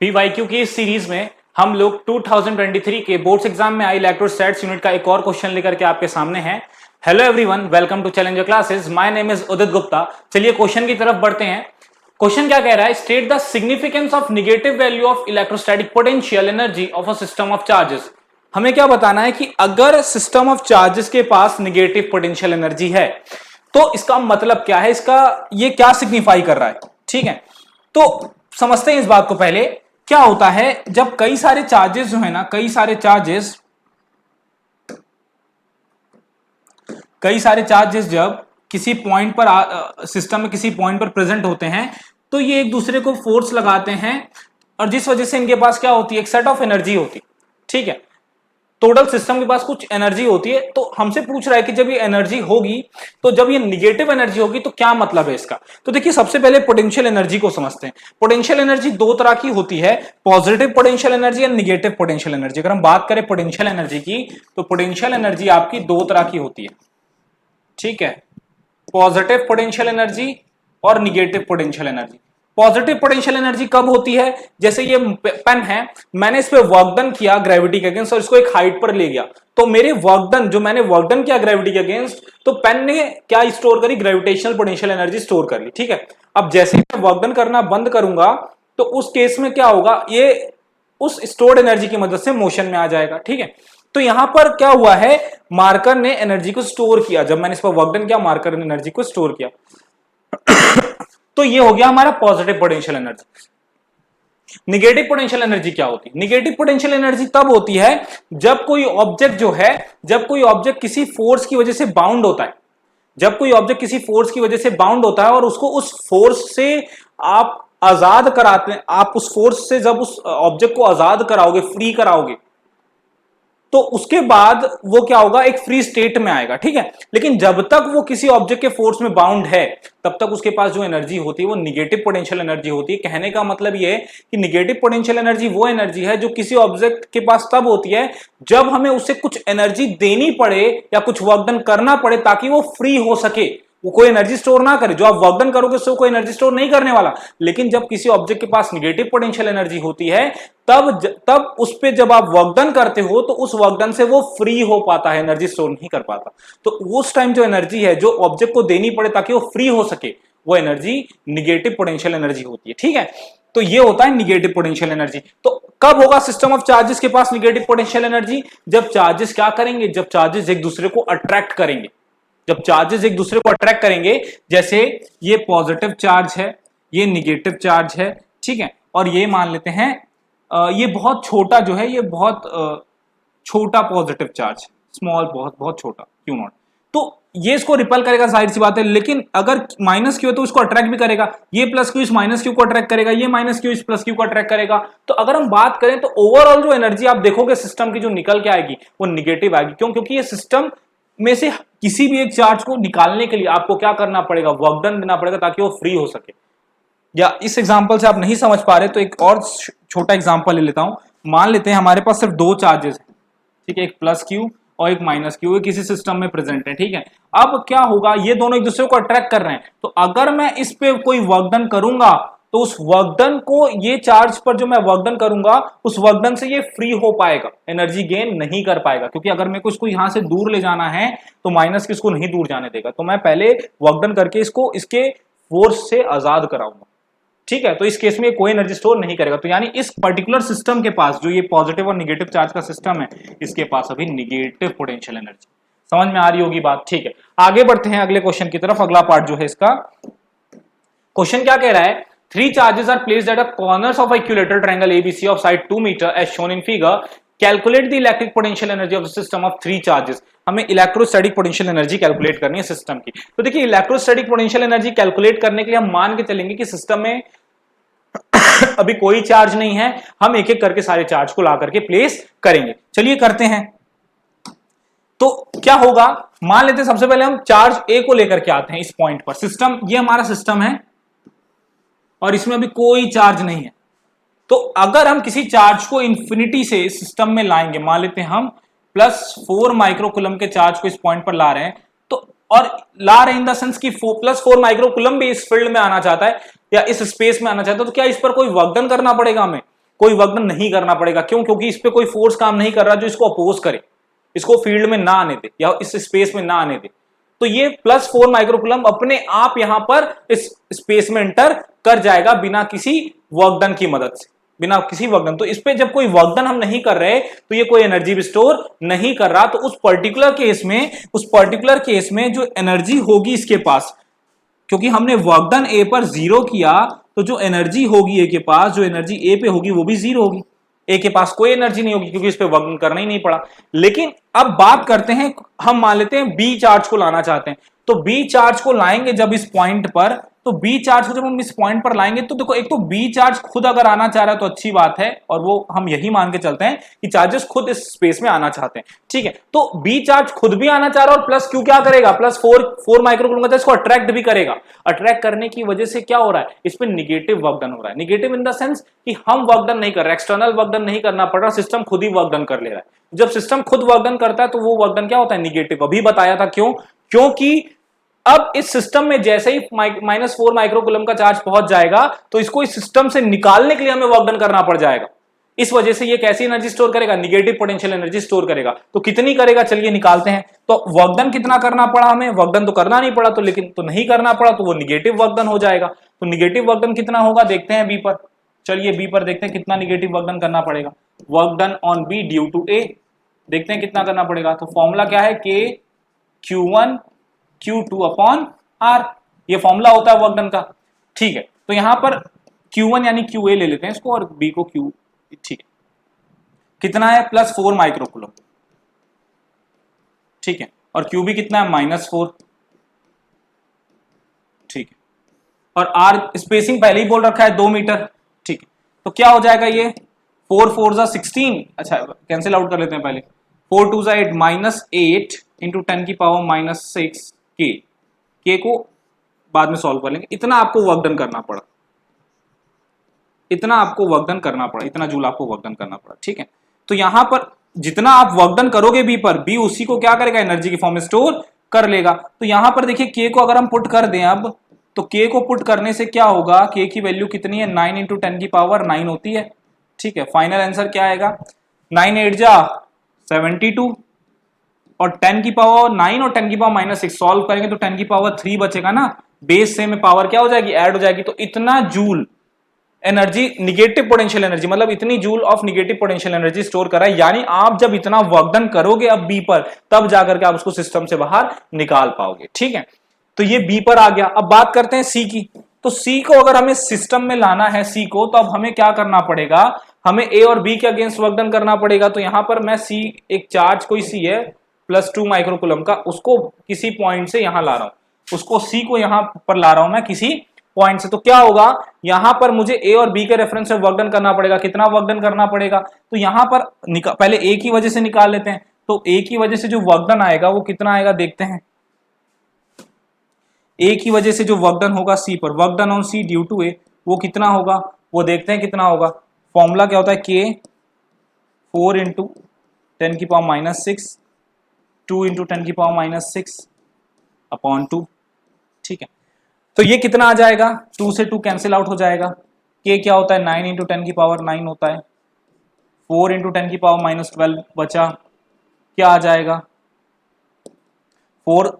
PYQ की इस series में हम लोग 2023 के बोर्ड्स एग्जाम में आई इलेक्ट्रोस्टैटिक्स यूनिट का एक और क्वेश्चन लेकर के आपके सामने हैं। Hello everyone, welcome to Challenger Classes. My name is Udit Gupta. चलिए क्वेश्चन की तरफ बढ़ते हैं। क्वेश्चन क्या कह रहा है? State the significance of negative value of electrostatic potential energy of a system of charges. हमें क्या बताना है कि अगर सिस्टम ऑफ चार्जेस के पास नेगेटिव पोटेंशियल एनर्जी है तो इसका मतलब क्या है, इसका ये क्या सिग्निफाई कर रहा है। ठीक है, तो समझते हैं इस बात को। पहले क्या होता है जब कई सारे चार्जेस जो है ना, कई सारे चार्जेस जब किसी पॉइंट पर सिस्टम में किसी पॉइंट पर प्रेजेंट होते हैं तो ये एक दूसरे को फोर्स लगाते हैं और जिस वजह से इनके पास क्या होती है, एक सेट ऑफ एनर्जी होती है। ठीक है, टोटल सिस्टम के पास कुछ एनर्जी होती है। तो हमसे पूछ रहा है कि जब ये एनर्जी होगी, तो जब ये निगेटिव एनर्जी होगी तो क्या मतलब है इसका। तो देखिए, सबसे पहले पोटेंशियल एनर्जी को समझते हैं। पोटेंशियल एनर्जी दो तरह की होती है, पॉजिटिव पोटेंशियल एनर्जी या निगेटिव पोटेंशियल एनर्जी। अगर हम बात करें पोटेंशियल एनर्जी की, तो पोटेंशियल एनर्जी आपकी दो तरह की होती है। ठीक है, पॉजिटिव पोटेंशियल एनर्जी और negative potential energy. Positive potential energy कब होती है? जैसे ये पेन है, मैंने इस पे वर्क डन किया ग्रेविटी के अगेंस्ट और इसको एक हाइट पर ले गया, तो मेरे वर्क डन, जो मैंने वर्क डन किया ग्रेविटी के अगेंस्ट, तो पेन ने क्या स्टोर करी? ग्रेविटेशनल पोटेंशियल एनर्जी स्टोर कर ली। ठीक है, अब जैसे ही मैं वर्क डन करना बंद करूंगा तो उस केस में क्या होगा, ये उस स्टोर्ड एनर्जी की मदद से मोशन में आ जाएगा। ठीक है, तो यहां पर क्या हुआ है, मार्कर ने एनर्जी को स्टोर किया। जब मैंने इस पर वर्क डन किया, मार्कर ने एनर्जी को स्टोर किया। तो ये हो गया हमारा positive potential energy. Negative potential energy क्या होती है? निगेटिव पोटेंशियल एनर्जी तब होती है जब कोई ऑब्जेक्ट जो है, जब कोई ऑब्जेक्ट किसी फोर्स की वजह से बाउंड होता है, जब कोई ऑब्जेक्ट किसी फोर्स की वजह से बाउंड होता है और उसको उस फोर्स से आप आजाद कराते हैं, आप उस फोर्स से जब उस ऑब्जेक्ट को आजाद कराओगे, फ्री कराओगे, तो उसके बाद वो क्या होगा, एक फ्री स्टेट में आएगा। ठीक है, लेकिन जब तक वो किसी ऑब्जेक्ट के फोर्स में बाउंड है, तब तक उसके पास जो एनर्जी होती है वो निगेटिव पोटेंशियल एनर्जी होती है। कहने का मतलब ये है कि निगेटिव पोटेंशियल एनर्जी वो एनर्जी है जो किसी ऑब्जेक्ट के पास तब होती है जब हमें उसे कुछ एनर्जी देनी पड़े या कुछ वर्क डन करना पड़े ताकि वो फ्री हो सके, वो कोई एनर्जी स्टोर ना करे। जो आप वर्क डन करोगे उससे कोई एनर्जी स्टोर नहीं करने वाला। लेकिन जब किसी ऑब्जेक्ट के पास निगेटिव पोटेंशियल एनर्जी होती है, तब उस पे जब आप वर्क डन करते हो तो उस वर्क डन से वो फ्री हो पाता है, एनर्जी स्टोर नहीं कर पाता। तो उस टाइम जो एनर्जी है जो ऑब्जेक्ट को देनी पड़े ताकि वो फ्री हो सके, वो एनर्जी निगेटिव पोटेंशियल एनर्जी होती है। ठीक है, तो ये होता है निगेटिव पोटेंशियल एनर्जी। तो कब होगा सिस्टम ऑफ चार्जेस के पास निगेटिव पोटेंशियल एनर्जी? जब चार्जेस क्या करेंगे, जब चार्जेस एक दूसरे को अट्रैक्ट करेंगे। जब चार्जेस एक दूसरे को अट्रैक्ट करेंगे, जैसे ये पॉजिटिव चार्ज है, ये निगेटिव चार्ज है। ठीक है, और ये मान लेते हैं ये बहुत छोटा जो है, ये बहुत छोटा पॉजिटिव चार्ज, स्मॉल, बहुत बहुत छोटा, क्यू नॉट। तो ये इसको रिपल करेगा, जाहिर सी बात है। लेकिन अगर माइनस क्यू है तो इसको अट्रैक्ट भी करेगा। ये प्लस क्यू इस माइनस क्यू को अट्रैक्ट करेगा, ये माइनस क्यू इस प्लस क्यू को अट्रैक्ट करेगा। तो अगर हम बात करें तो ओवरऑल जो एनर्जी आप देखोगे सिस्टम की जो निकल के आएगी वो निगेटिव आएगी। क्यों? क्योंकि ये सिस्टम में से किसी भी एक चार्ज को निकालने के लिए आपको क्या करना पड़ेगा, वर्क डन देना पड़ेगा ताकि वो फ्री हो सके। या इस एग्जांपल से आप नहीं समझ पा रहे तो एक और छोटा एग्जांपल ले लेता हूं। मान लेते हैं हमारे पास सिर्फ दो चार्जेस हैं। ठीक है, एक प्लस क्यू और एक माइनस क्यू, किसी सिस्टम में प्रेजेंट है। ठीक है, अब क्या होगा, ये दोनों एक दूसरे को अट्रैक्ट कर रहे हैं। तो अगर मैं इस पे कोई वर्क डन करूंगा तो उस वर्क डन को, ये चार्ज पर जो मैं वर्क डन करूंगा, उस वर्क डन से ये फ्री हो पाएगा, एनर्जी गेन नहीं कर पाएगा। क्योंकि अगर मेरे को इसको यहां से दूर ले जाना है तो माइनस किसको नहीं दूर जाने देगा, तो मैं पहले वर्क डन करके इसको इसके फोर्स से आजाद कराऊंगा। ठीक है, तो इस केस में कोई एनर्जी स्टोर नहीं करेगा। तो यानी इस पर्टिकुलर सिस्टम के पास जो ये पॉजिटिव और निगेटिव चार्ज का सिस्टम है, इसके पास अभी निगेटिव पोटेंशियल एनर्जी। समझ में आ रही होगी बात? ठीक है, आगे बढ़ते हैं अगले क्वेश्चन की तरफ। अगला पार्ट जो है इसका, क्वेश्चन क्या कह रहा है? Three charges are placed at the corners of equilateral triangle ABC of side 2 meter as shown in figure. Calculate the electric potential energy of the system of three charges. हमें electrostatic potential energy calculate करनी है system की। तो देखिए, electrostatic potential energy calculate करने के लिए हम मान के चलेंगे कि सिस्टम में अभी कोई चार्ज नहीं है। हम एक एक करके सारे चार्ज को ला करके प्लेस करेंगे। चलिए करते हैं। तो क्या होगा, मान लेते हैं सबसे पहले हम चार्ज ए को लेकर के आते हैं इस पॉइंट पर। सिस्टम, ये हमारा सिस्टम है और इसमें अभी कोई चार्ज नहीं है। तो अगर हम किसी चार्ज को इंफिनिटी से सिस्टम में लाएंगे, मान लेते हैं हम +4 माइक्रोकूलम के चार्ज को इस पॉइंट पर ला रहे हैं, तो और ला रहे इन द सेंस कि +4 माइक्रोकूलम भी इस फील्ड में आना चाहता है या इस स्पेस में आना चाहता है, तो क्या इस पर कोई वर्क डन करना पड़ेगा हमें? कोई वर्क डन नहीं करना पड़ेगा। क्यों? क्योंकि इस पे कोई फोर्स काम नहीं कर रहा जो इसको अपोज करे, इसको फील्ड में ना आने दे या इस स्पेस में ना आने दे। तो ये +4 माइक्रोकूलम अपने आप यहां पर इस स्पेस में एंटर कर जाएगा बिना किसी वर्क डन की मदद से, बिना किसी वर्क डन। तो इस पे जब कोई वर्क डन हम नहीं कर रहे तो ये कोई एनर्जी भी स्टोर नहीं कर रहा। तो उस पर्टिकुलर केस में जो एनर्जी होगी इसके पास, क्योंकि हमने वर्क डन ए पर 0 किया, तो जो एनर्जी होगी ए के पास, जो एनर्जी ए पे होगी वो भी 0 होगी। ए के पास कोई एनर्जी नहीं होगी क्योंकि इस पे वर्क डन करना ही नहीं पड़ा। लेकिन अब बात करते हैं, हम मान लेते हैं बी चार्ज को लाना चाहते हैं, तो बी चार्ज को लाएंगे जब इस पॉइंट पर, तो बी चार्ज को जब हम इस पॉइंट पर लाएंगे तो देखो, एक तो बी चार्ज खुद अगर आना चाह रहा है तो अच्छी बात है, और वो हम यही मान के चलते हैं कि चार्जेस खुद इस स्पेस में आना चाहते हैं, ठीक है। तो बी चार्ज खुद भी आना चाह रहा है और प्लस क्यू क्या करेगा, +4 माइक्रोकूलम का इसको अट्रैक्ट भी करेगा। अट्रैक्ट करने की वजह से क्या हो रहा है, इस पर निगेटिव वर्क डन हो रहा है। निगेटिव इन द सेंस कि हम वर्क डन नहीं कर रहे, एक्सटर्नल वर्क डन नहीं करना पड़ रहा, सिस्टम खुद ही वर्क डन कर ले रहा है। जब सिस्टम खुद वर्क डन करता है तो वो वर्क डन क्या होता है, निगेटिव। अभी बताया था क्यों, क्योंकि अब इस सिस्टम में जैसे ही -4 माइक्रोकूलम का चार्ज पहुंच जाएगा तो इसको इस सिस्टम से निकालने के लिए हमें वर्क डन करना पड़ जाएगा। इस वजह से ये कैसी एनर्जी स्टोर करेगा, निगेटिव पोटेंशियल एनर्जी स्टोर करेगा। तो कितनी करेगा, चलिए निकालते हैं। तो वर्क डन कितना करना पड़ा हमें, वर्क डन तो करना नहीं पड़ा, तो लेकिन तो नहीं करना पड़ा, तो वो निगेटिव वर्क डन हो जाएगा। तो निगेटिव वर्क डन कितना होगा, देखते हैं बी पर। चलिए बी पर देखते हैं कितना निगेटिव वर्क डन करना पड़ेगा। Work done on B due to A, देखते हैं कितना करना पड़ेगा। तो फॉर्मूला क्या है, के Q1 Q2 अपॉन R, ये फॉर्मूला होता है वर्क डन का, ठीक है। तो यहां पर Q1 यानी QA ले लेते हैं इसको, और B को Q, ठीक है। कितना है, +4 माइक्रोकूलम, ठीक है। और Q भी कितना है, -4, ठीक है। और R स्पेसिंग पहले ही बोल रखा है 2 मीटर, ठीक है। तो क्या हो जाएगा ये, 4 4 जा 16, अच्छा कैंसिल आउट कर लेते हैं पहले, 4 2 जा 8, -8 इंटू 10 की पावर -6 के को बाद में सॉल्व कर लेंगे। इतना आपको वर्क डन करना पड़ा, इतना आपको वर्क डन करना पड़ा, इतना जूल आपको वर्क डन करना पड़ा, ठीक है। तो यहां पर जितना आप वर्क डन करोगे बी पर, बी उसी को क्या करेगा, एनर्जी की फॉर्म में स्टोर कर लेगा। तो यहां पर देखिए के को अगर हम पुट कर दें अब, तो के को पुट करने से क्या होगा, के की वैल्यू कितनी है, 9 इंटू 10 की पावर 9 होती है, ठीक है। फाइनल आंसर क्या आएगा, 9 8 जा 72, और 10 की पावर 9 और 10 की पावर -6 सॉल्व करेंगे तो 10 की पावर 3 बचेगा ना, बेस से में पावर क्या हो जाएगी, ऐड हो जाएगी। तो इतना joule energy, negative potential energy, मतलब इतनी joule of negative potential energy store करा है। यानी आप जब इतना वर्क डन करोगे अब बी पर, तब जाकर के आप उसको सिस्टम से बाहर निकाल पाओगे, ठीक है। तो ये बी पर आ गया। अब बात करते हैं सी की। तो सी को अगर हमें सिस्टम में लाना है सी को, तो अब हमें क्या करना पड़ेगा, हमें ए और बी के अगेंस्ट वर्क डन करना पड़ेगा। तो यहां पर मैं सी, एक चार्ज कोई सी है +2 माइक्रोकूलम का, उसको किसी पॉइंट से यहां ला रहा हूं, उसको सी को यहां पर ला रहा हूं मैं किसी पॉइंट से। तो क्या होगा, यहां पर मुझे ए और बी के रेफरेंस से वर्क डन करना पड़ेगा। कितना वर्क डन करना पड़ेगा, तो यहां पर पहले ए की वजह से निकाल लेते हैं। तो ए की वजह से जो वर्क डन आएगा वो कितना आएगा, देखते हैं। ए की वजह से जो वर्क डन होगा सी पर, work done on C due to A, वो कितना होगा, वो देखते हैं कितना होगा। फॉर्मूला क्या होता है, के 4 इंटू 10 की पावर -6, 2 इंटू 10 की पावर -6 अपॉन 2, ठीक है। तो ये कितना आ जाएगा, 2 से 2 कैंसिल आउट हो जाएगा। के क्या होता है, 9 इंटू 10 की पावर 9 होता है। 4 इंटू 10 की पावर -12 बचा, क्या आ जाएगा, 4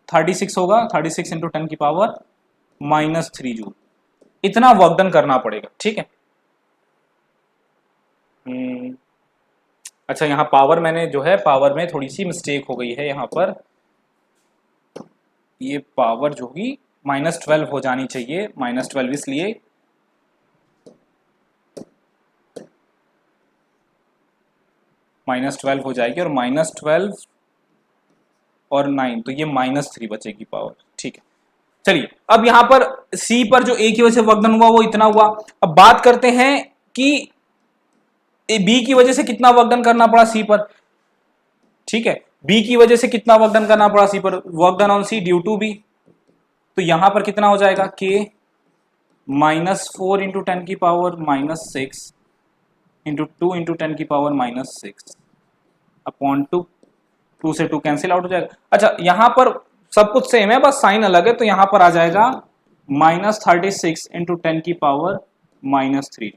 36 होगा, 36 इंटू 10 की पावर -3 जूल। इतना वर्क डन करना पड़ेगा, ठीक है। अच्छा, यहाँ पावर मैंने जो है, पावर में थोड़ी सी मिस्टेक हो गई है। यहाँ पर ये पावर जो होगी -12 हो जानी चाहिए, -12 इसलिए -12 हो जाएगी, और -12 और 9, तो ये -3 बचेगी पावर, ठीक है। चलिए अब यहां पर सी पर जो ए की वजह से वर्क डन हुआ वो इतना हुआ। अब बात करते हैं कि बी की वजह से कितना वर्क डन करना पड़ा सी पर, ठीक है। बी की वजह से कितना वर्क डन करना पड़ा सी पर, work done on C due to B. तो यहां पर कितना हो जाएगा, के -4 इंटू 10 की पावर -6 इंटू 2 इंटू 10 की पावर -6 अपॉन 2, 2 से 2 कैंसिल आउट हो जाएगा। अच्छा, यहां पर सब कुछ सेम है, बस साइन अलग है। तो यहां पर आ जाएगा -36 इंटू 10 की पावर -3,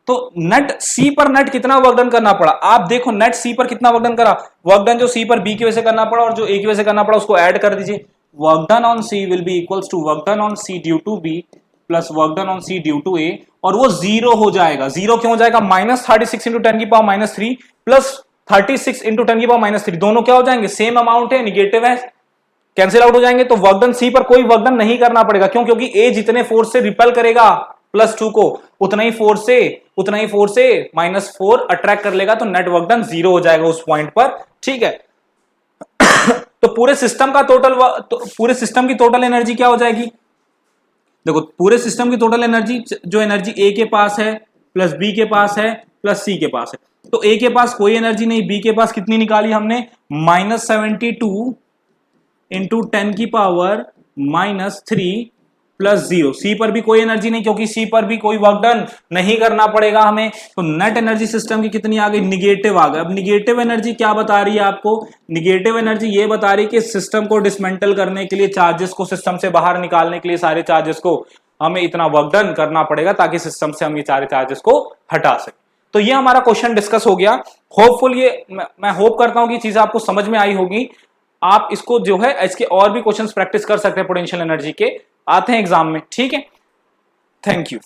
तो नेट सी पर नेट कितना वर्क डन करना पड़ा, आप देखो नेट सी पर कितना वर्क डन करा, वर्क डन जो सी पर बी की वजह से करना पड़ा और जो ए की वजह से करना पड़ा उसको ऐड कर दीजिए। Work done on C will be equals to work done on C due to B plus work done on C due to A, और वो जीरो हो जाएगा। जीरो क्यों हो जाएगा, -36 इंटू 10 की पावर -3 प्लस 36 इंटू 10 की पावर -3, दोनों क्या हो जाएंगे, सेम अमाउंट है, निगेटिव है, कैंसिल आउट हो जाएंगे। तो वर्क डन सी पर कोई वर्क डन नहीं करना पड़ेगा, क्यों, क्योंकि ए जितने फोर्स से रिपेल करेगा +2 को उतना ही फोर्स से -4 अट्रैक्ट कर लेगा, तो नेट वर्क डन 0 हो जाएगा उस पॉइंट पर। ठीक है, तो पूरे सिस्टम का टोटल पूरे सिस्टम की टोटल एनर्जी क्या हो जाएगी, देखो पूरे सिस्टम की टोटल एनर्जी, जो एनर्जी ए के पास है प्लस बी के पास है प्लस सी के पास है, तो ए के पास कोई एनर्जी नहीं, बी के पास कितनी निकाली हमने, -72 इंटू 10 की पावर -3 प्लस 0। सी पर भी कोई एनर्जी नहीं, क्योंकि सी पर भी कोई वर्क डन नहीं करना पड़ेगा हमें, तो नेट एनर्जी सिस्टम की कितनी आ गई, निगेटिव आ गई। अब निगेटिव एनर्जी क्या बता रही है आपको, निगेटिव एनर्जी ये बता रही है कि सिस्टम को डिसमेंटल करने के लिए, चार्जेस को सिस्टम से बाहर निकालने के लिए, सारे चार्जेस को हमें इतना वर्क डन करना पड़ेगा ताकि सिस्टम से हम ये सारे चार्जेस को हटा सकें। तो ये हमारा क्वेश्चन डिस्कस हो गया। होपफुल ये मैं होप करता हूं कि चीजें आपको समझ में आई होगी। आप इसको जो है इसके और भी क्वेश्चंस प्रैक्टिस कर सकते हैं पोटेंशियल एनर्जी के, आते हैं एग्जाम में। ठीक है, थैंक यू।